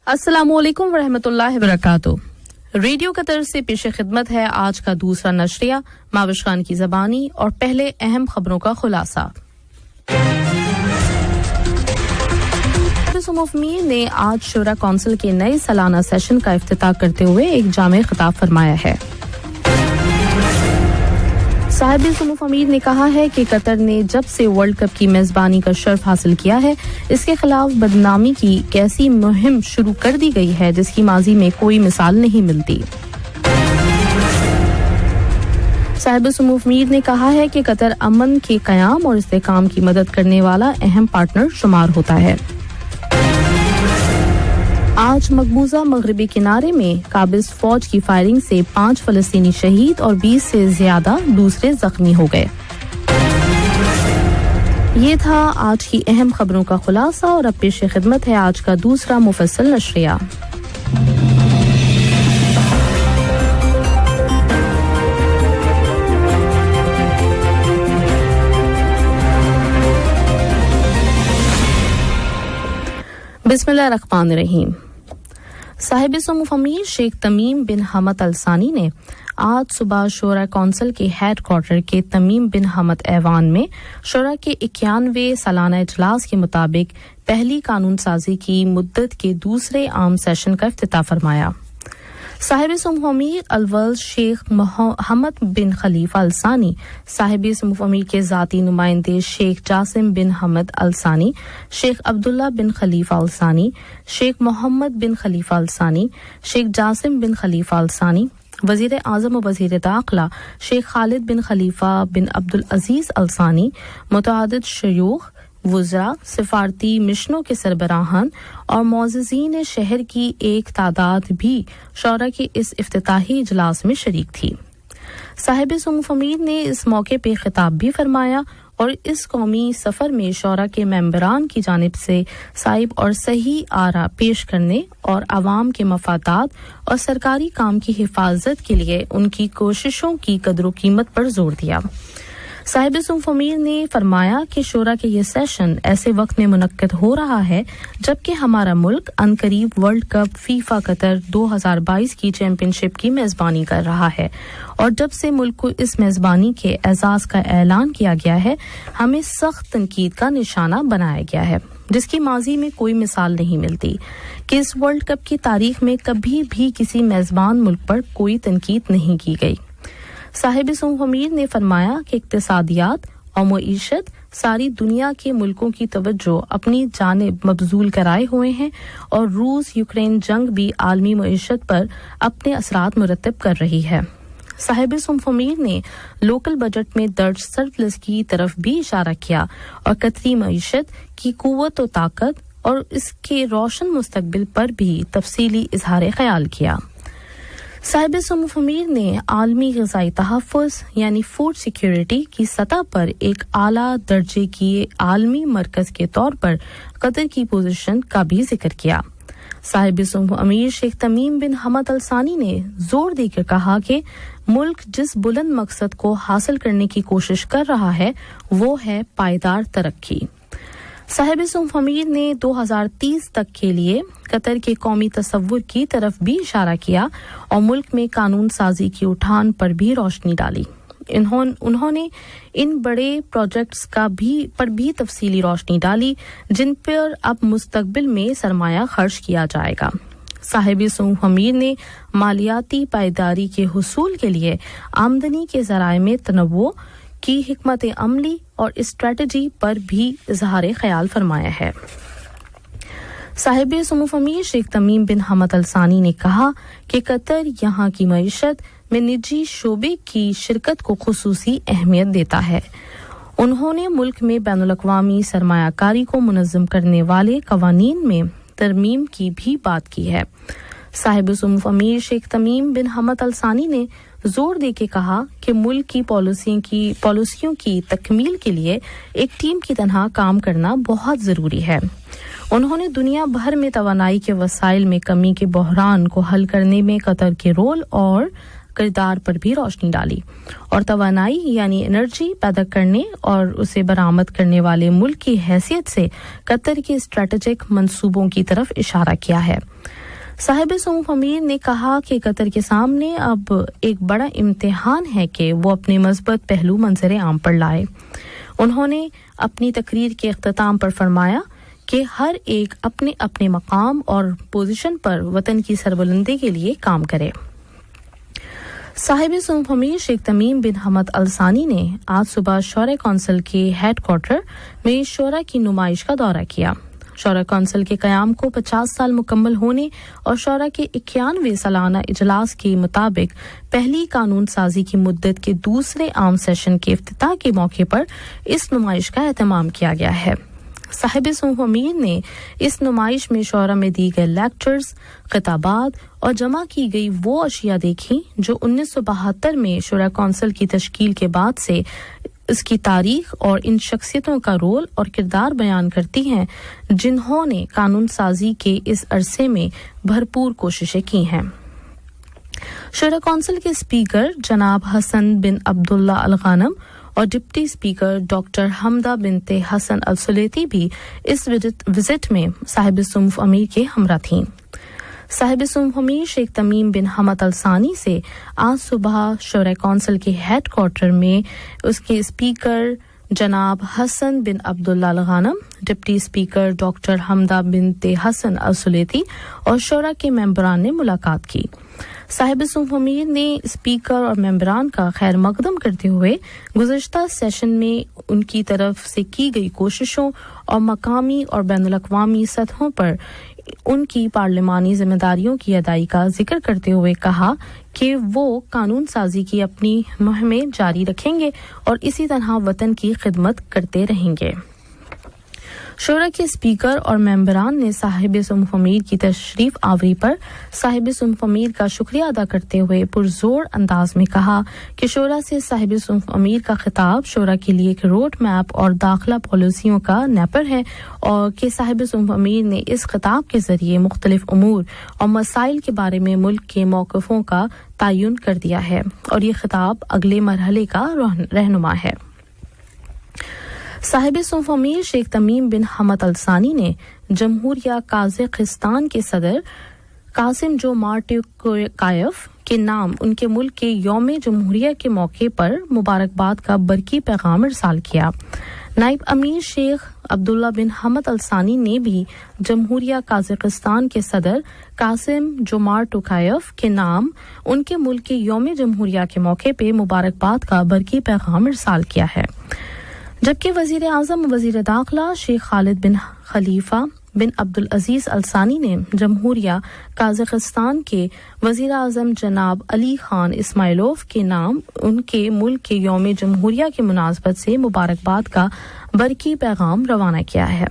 अस्सलामुअलैकुम वरहमतुल्लाहि वबरकातुहू। Radio Qatar से पेश खिदमत है आज का दूसरा नशरिया माविश खान की ज़बानी और पहले अहम खबरों का खुलासा। मुफ्ती मीर ने आज शूरा कौंसिल के नए सालाना सेशन का इफ्तिताह करते हुए एक जामे खिताब फरमाया है। साहिब-ए-सुमूफ अमीर ने कहा है कि कतर ने जब से वर्ल्ड कप की मेजबानी का शर्फ हासिल किया है, इसके खिलाफ बदनामी की एक ऐसी मुहिम शुरू कर दी गई है जिसकी माजी में कोई मिसाल नहीं मिलती। साहिब-ए-सुमूफ अमीर ने कहा है कि कतर अमन के क़याम और इस्तेहकाम की मदद करने वाला अहम पार्टनर शुमार होता है। आज मकबूजा मगरबी किनारे में काबिज फौज की फायरिंग से 5 फलस्तीनी शहीद और 20 से ज्यादा दूसरे जख्मी हो गए। ये था आज की अहम खबरों का खुलासा और अब पेश खिदमत है आज का दूसरा मुफस्सल नशरिया। बिस्मिल्लाहिर्रहमानिर्रहीम। साहिब-ए-सुमूफ अमीर शेख तमीम बिन हमद अल-सानी ने आज सुबह शोरा कौंसिल के हेड क्वार्टर के तमीम बिन हमद ऐवान में शोरा के 91वें सालाना इजलास के मुताबिक पहली कानून साजी की मुद्दत के दूसरे आम सेशन का इफ्तिताह फरमाया। साहिब-ए-सुमूफ अमीर अल-वल्द शेख मोहम्मद बिन खलीफा अल-सानी, साहिब-ए-सुमूफ अमीर के ज़ाती नुमाइंदे शेख जासिम बिन हमद अल-सानी, शेख अब्दुल्ला बिन खलीफा अल-सानी, शेख मोहम्मद बिन खलीफा अल-सानी, शेख जासिम बिन खलीफा अल-सानी, वज़ीर आज़म और वज़ीर दाखिला शेख खालिद बिन खलीफा बिन अब्दुल अजीज अल-सानी, मुतअद्दिद शयूख, वुज़रा, सिफारती मिशनों के सरबराहान और मौज़िज़ीन शहर की एक तादाद भी शौरा के इस इफ्तिताही इजलास में शरीक थी। साहिब-ए-सुमूफ अमीर ने इस मौके पे खिताब भी फरमाया और इस कौमी सफ़र में शौरा के मेंबरान की जानिब से साइब और सही आरा पेश करने और आवाम के मफादात और सरकारी काम की हिफाजत के लिए उनकी कोशिशों की कदर कीमत पर जोर दिया। साहिब-ए-सुमूफ अमीर ने फरमाया कि शोरा के ये सेशन ऐसे वक्त में मुनक्किद हो रहा है जबकि हमारा मुल्क अनकरीब वर्ल्ड कप फीफा कतर 2022 की चैंपियनशिप की मेजबानी कर रहा है और जब से मुल्क को इस मेजबानी के एजाज का ऐलान किया गया है, हमें सख्त तनकीद का निशाना बनाया गया है जिसकी माजी में कोई मिसाल नहीं मिलती कि इस वर्ल्ड कप की तारीख में कभी भी किसी मेजबान मुल्क पर कोई तनकीद नहीं की गई। साहिब-ए-सुमूफ अमीर ने फरमाया कि इक्तिसादियात और मईशत सारी दुनिया के मुल्कों की तवज्जो अपनी जानिब मबजूल कराए हुए हैं और रूस यूक्रेन जंग भी आलमी मईशत पर अपने असरात मुरतब कर रही है। साहिब-ए-सुमूफ अमीर ने लोकल बजट में दर्ज सरप्लस की तरफ भी इशारा किया और कतरी मईशत की कुव्वत और ताकत और इसके रोशन मुस्तकबिल पर भी तफसीली इजहार ख्याल किया। साहिब-ए-सुमूफ अमीर ने आलमी ग़िज़ाई तहफ़्फ़ुज़ यानी फूड सिक्योरिटी की सतह पर एक आला दर्जे की आलमी मरकज़ के तौर पर कतर की पोजीशन का भी जिक्र किया। साहिब-ए-सुमूफ अमीर शेख तमीम बिन हमद अल-सानी ने जोर देकर कहा कि मुल्क जिस बुलंद मकसद को हासिल करने की कोशिश कर रहा है वो है पायदार तरक्की। साहिब-ए-सुमूफ अमीर ने 2030 तक के लिए कतर के कौमी तसव्वुर की तरफ भी इशारा किया और मुल्क में कानून साजी की उठान पर भी रोशनी डाली। उन्होंने इन बड़े प्रोजेक्ट्स पर भी तफसीली रोशनी डाली जिन पर अब मुस्तकबिल में सरमाया खर्च किया जाएगा। साहिब-ए-सुमूफ अमीर ने मालियाती पायदारी के हुसूल के लिए आमदनी के ज़राए में तनव्वुर की हिकमत अमली और स्ट्रेटजी पर भी इजहार ख्याल फरमाया है। साहिब-ए-सुमूफ अमीर शेख तमीम बिन हमद अल-सानी ने कहा कि कतर यहाँ की मईशत में निजी शोबे की शिरकत को खुसूसी अहमियत देता है। उन्होंने मुल्क में बैनुल-अक़वामी सरमायाकारी को मुनज़्ज़म करने वाले कवानीन में तरमीम की भी बात की है। साहिब-ए-सुमूफ अमीर शेख तमीम बिन हमद अल-सानी ने जोर देके कहा कि मुल्क की पॉलिसियों की तकमील के लिए एक टीम की तरह काम करना बहुत ज़रूरी है। उन्होंने दुनिया भर में तवानाई के वसाइल में कमी के बहरान को हल करने में कतर के रोल और किरदार पर भी रोशनी डाली और तवानाई यानी एनर्जी पैदा करने और उसे बरामद करने वाले मुल्क की हैसियत से कतर के स्ट्रेटेजिक मंसूबों की तरफ इशारा किया है। साहिब सऊफ अमीर ने कहा कि कतर के सामने अब एक बड़ा इम्तिहान है कि वो अपने मस्बत पहलू मंजर आम पर लाए। उन्होंने अपनी तकरीर के इख्तिताम पर फरमाया कि हर एक अपने अपने मकाम और पोजीशन पर वतन की सरबुलंदी के लिए काम करे। साहिब सऊफ अमीर शेख तमीम बिन हमद अल सानी ने आज सुबह शौरा कौंसिल के हेडक्वार्टर में शौरा की नुमाइश का दौरा किया। शौरा कौंसिल के क़याम को 50 साल मुकम्मल होने और शौरा के 91वें सालाना इजलास के मुताबिक पहली कानून साजी की मुद्दत के दूसरे आम सेशन के इफ्तिताह के मौके पर इस नुमाइश का एहतमाम किया गया है। साहिब सऊफ अमीर ने इस नुमाइश में शौरा में दी गए लेक्चर्स, खिताबात और जमा की गई वो अशिया देखी जो 1972 में शौरा कौंसिल की तश्कील के बाद से इसकी तारीख और इन शख्सियतों का रोल और किरदार बयान करती हैं जिन्होंने कानून साजी के इस अरसे में भरपूर कोशिशें की हैं। शौरा कौंसिल के स्पीकर जनाब हसन बिन अब्दुल्ला अल गानम और डिप्टी स्पीकर डॉक्टर हमदा बिनते हसन अल सुलेती भी इस विजिट में साहिब सऊफ अमीर के हमरा थीं। साहिब सऊफ अमीर शेख तमीम बिन हमद अल सानी से आज सुबह शौरा कौंसिल के हेडक्वार्टर में उसके स्पीकर जनाब हसन बिन अब्दुल्ला अल गानम, डिप्टी स्पीकर डॉक्टर हमदा बिनते हसन अल सुलेती और शौरा के मेंबरान ने मुलाकात की। साहिब सऊफ अमीर ने स्पीकर और मेंबरान का खैर मकदम करते हुए गुज़श्ता सेशन में उनकी तरफ से की गई कोशिशों और मकामी और बैनुल-अक़वामी सतहों पर उनकी पार्लिमानी जिम्मेदारियों की अदाई का जिक्र करते हुए कहा कि वो कानून साजी की अपनी मुहिमें जारी रखेंगे और इसी तरह वतन की खिदमत करते रहेंगे। शौरा के स्पीकर और मेंबरान ने साहिब सऊफ अमीर की तशरीफ आवरी पर साहिब सऊफ अमीर का शुक्रिया अदा करते हुए पुरजोर अंदाज में कहा कि शौरा से साहिब सऊफ अमीर का खिताब शौरा के लिए एक रोड मैप और दाखिला पॉलिसियों का नेपर है और कि साहिब सऊफ अमीर ने इस खिताब के जरिए मुख्तलिफ उमूर और मसाइल के बारे में मुल्क के मौक़िफ़ों का तयन कर दिया है और ये खिताब अगले मरहले का रहनुमा है। साहिब सऊफ अमीर शेख तमीम बिन हमद अल सानी ने जमहूरिया काज़ाकिस्तान के सदर कासिम जोमार्टोकायफ के नाम उनके मुल्क के यौम जमहूरिया के मौके पर मुबारकबाद का बरकी पैगाम इरसाल किया। नाइब अमीर शेख अब्दुल्ला बिन हमद अल सानी ने भी जमहूरिया काज़ाकिस्तान के सदर कासिम जोमार्टोकायफ के नाम उनके मुल्क के यौम जमहूरिया के मौके पर मुबारकबाद का बरकी पैगाम इरसाल किया है। जबकि वजीर आज़म वजीर दाखिला शेख खालिद बिन खलीफा बिन अब्दुल अजीज अल सानी ने जमहूरिया काज़ाकिस्तान के वजीर आज़म जनाब अली खान इस्माइलोव के नाम उनके मुल्क के यौम जमहूरिया की मुनासबत से मुबारकबाद का बरकी पैगाम रवाना किया है।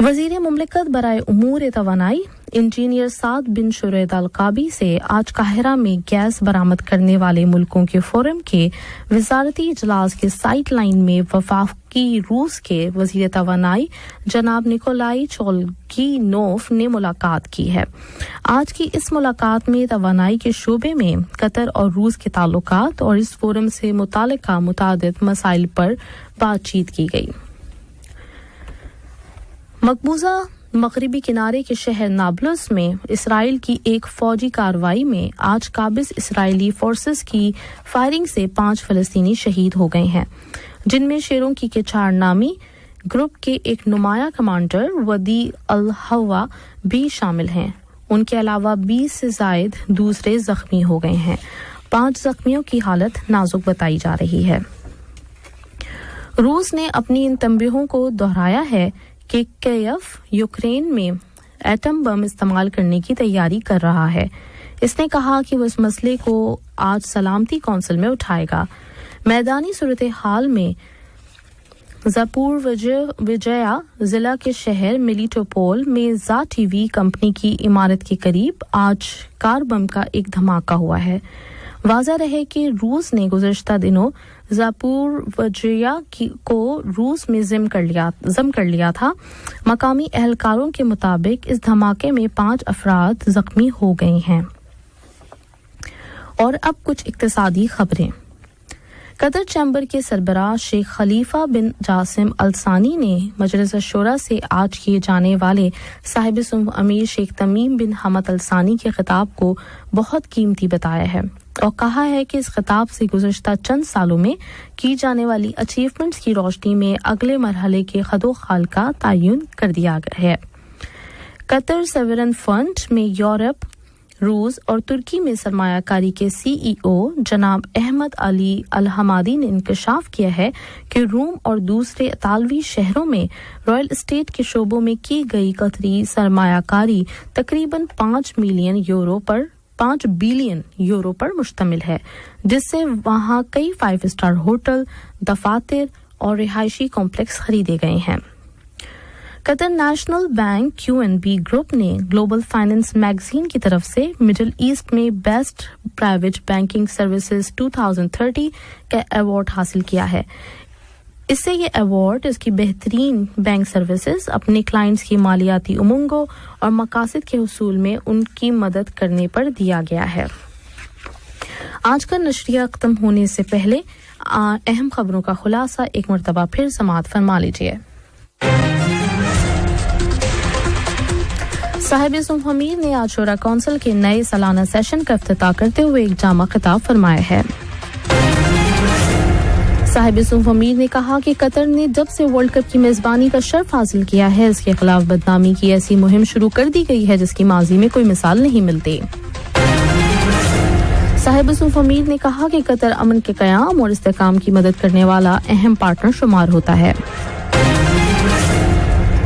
वजीर मुमलिकत बराए उमूर तवानाई इंजीनियर साद बिन शुरैद अल काबी से आज काहिरा में गैस बरामद करने वाले मुल्कों के फोरम के वजारती इजलास के साइड लाइन में वफाकी रूस के वजीर तवानाई जनाब निकोलाई चोल्गिनोफ ने मुलाकात की है। आज की इस मुलाकात में तवानाई के शोबे में कतर और रूस के ताल्लुकात और इस फोरम से मुताल्लिका मुतादिद मसाइल पर बातचीत की गई। मकबूजा मगरिबी किनारे के शहर नाब्लस में इसराइल की एक फौजी कार्रवाई में आज काबिज इसराइली फोर्सेस की फायरिंग से 5 फलस्तीनी शहीद हो गए हैं, जिनमें शेरों की केचार नामी ग्रुप के एक नुमाया कमांडर वदी अल हवा भी शामिल हैं। उनके अलावा 20 से जायद दूसरे जख्मी हो गए हैं। 5 जख्मियों की हालत नाजुक बताई जा रही है। रूस ने अपनी इन तंबीहों को दोहराया है कि कीव यूक्रेन में एटम बम इस्तेमाल करने की तैयारी कर रहा है। इसने कहा कि वो इस मसले को आज सलामती कौंसिल में उठाएगा। मैदानी सूरत हाल में ज़ापोरिज़िया जिला के शहर मेलिटोपोल में ज़ाटीवी कंपनी की इमारत के करीब आज कार बम का एक धमाका हुआ है। वाज़ा रहे कि रूस ने गुज़श्ता दिनों ज़ापोरिज़िया को रूस में ज़म कर लिया था। मकामी अहलकारों के मुताबिक इस धमाके में 5 अफराद जख्मी हो गए हैं। और अब कुछ इक्तिसादी खबरें। कतर चैम्बर के सरबराह शेख खलीफा बिन जासिम अल सानी ने मजलिस शूरा से आज किए जाने वाले साहिब सुल्ह अमीर शेख तमीम बिन हमद अल सानी के खिताब को बहुत कीमती बताया है और कहा है कि इस खिताब से गुज़श्ता चंद सालों में की जाने वाली अचीवमेंट्स की रोशनी में अगले मरहले के खदोखाल का तयन कर दिया गया है। कतर सवेरन फंड में यूरोप, रूस और तुर्की में सरमायाकारी के सीईओ जनाब अहमद अली अल हमादी ने इंकशाफ किया है कि रोम और दूसरे इतालवी शहरों में रॉयल एस्टेट के शोबों में की गई कतरी सरमायाकारी तकरीबन 5 बिलियन यूरो पर मुश्तमिल है, जिससे वहां कई 5 स्टार होटल, दफातर और रिहायशी कॉम्प्लेक्स खरीदे गए हैं। Qatar national bank QNB group ने ग्लोबल फाइनेंस मैगजीन की तरफ से मिडिल ईस्ट में बेस्ट प्राइवेट बैंकिंग सर्विसेज 2030 का अवार्ड हासिल किया है। इससे ये अवार्ड इसकी बेहतरीन बैंक सर्विसेज, अपने क्लाइंट्स की मालियाती उमंगों और मकासद के हुसूल में उनकी मदद करने पर दिया गया है। आज का नशरिया खत्म होने से पहले अहम खबरों का खुलासा एक मरतबा फिर समाअत फरमा लीजिए। साहिब सुल्ह अमीर ने आज शूरा कौंसिल के नए सालाना सेशन का इफ्तिताह करते हुए एक जामा खिताब फरमाया है। साहिब सुल्ह अमीर ने कहा कि कतर ने जब से वर्ल्ड कप की मेजबानी का शर्फ हासिल किया है, इसके खिलाफ बदनामी की ऐसी मुहिम शुरू कर दी गई है जिसकी माजी में कोई मिसाल नहीं मिलती। साहिब सुल्ह अमीर ने कहा कि कतर अमन के क़याम और इस्तेहकाम की मदद करने वाला अहम पार्टनर शुमार होता है।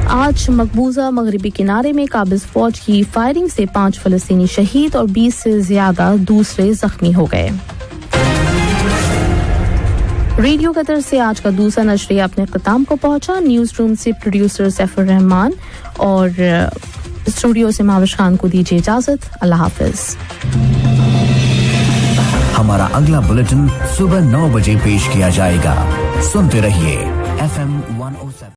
आज मकबूजा मगरिबी किनारे में काबिज फौज की फायरिंग से 5 फलस्तीनी शहीद और 20 से ज्यादा दूसरे जख्मी हो गए। रेडियो कतर से आज का दूसरा नशरिया अपने इख्तिताम को पहुंचा। न्यूज रूम से प्रोड्यूसर सैफुर रहमान और स्टूडियो से माविश खान को दीजिए इजाजत। अल्लाह हाफिज। हमारा अगला बुलेटिन सुबह 9 बजे पेश किया जाएगा। सुनते रहिए FM 107।